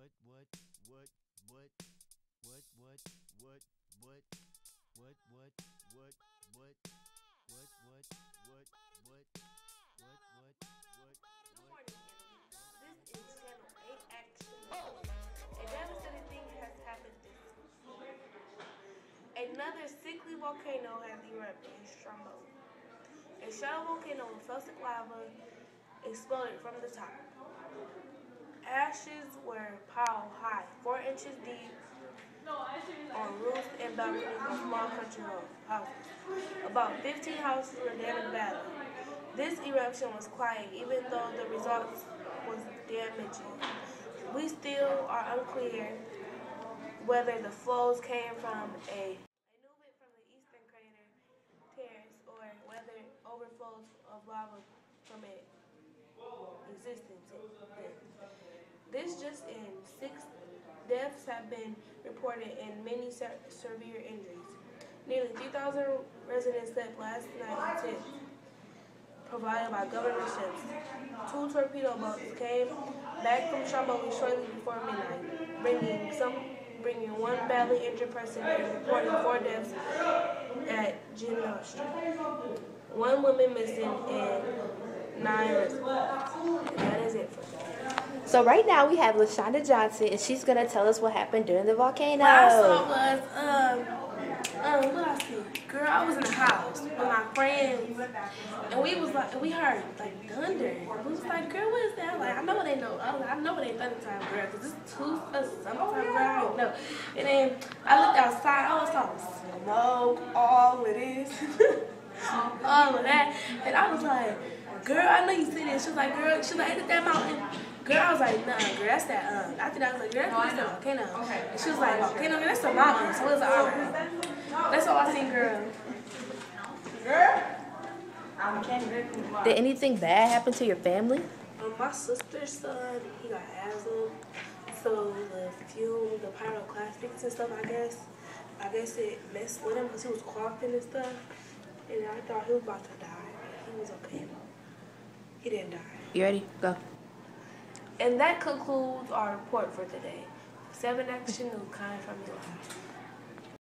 This is Channel 8 Action News. A devastating thing has happened this week. Another sickly volcano has erupted in Stromboli. A shallow volcano with celsic lava exploded from the top. Ashes were piled high, 4 inches deep, on roofs and balconies of small country houses. About 15 houses were damaged badly. This eruption was quiet, even though the results was damaging. We still are unclear whether the flows came from a movement from the eastern crater terrace or whether overflows of lava from it existed then. This just in, 6 deaths have been reported and many severe injuries. Nearly 3,000 residents slept last night in tents provided by government ships. 2 torpedo boats came back from Stromboli shortly before midnight, bringing 1 badly injured person and reporting 4 deaths at Genostra. 1 woman missing and 9 residents. And that is it for today. So right now we have LaShonda Johnson, and she's gonna tell us what happened during the volcano. What I saw was, what I see? Girl, I was in the house with my friends, and we heard like thunder. We was like, girl, what is that? Like, I know it ain't thunder time, girl, cause it's 2 summertime, girl. I don't know. And then I looked outside. I saw smoke, all of this, all of that, and I was like, girl, I know you see this. She was like, girl, ain't it that mountain? Girl, I was like, nah, girl, that's that, after that, I was like, girl, that's a volcano. Okay. And she was like, volcano, girl, that's a mountain, so it's alright. That's all I seen, girl. Girl? Did anything bad happen to your family? My sister's son, he got asthma, so the pyroclastics and stuff, I guess it messed with him because he was coughing and stuff, and I thought he was about to die, but he was okay. He didn't die. You ready? Go. And that concludes our report for today. 7 Action News, coming from your life.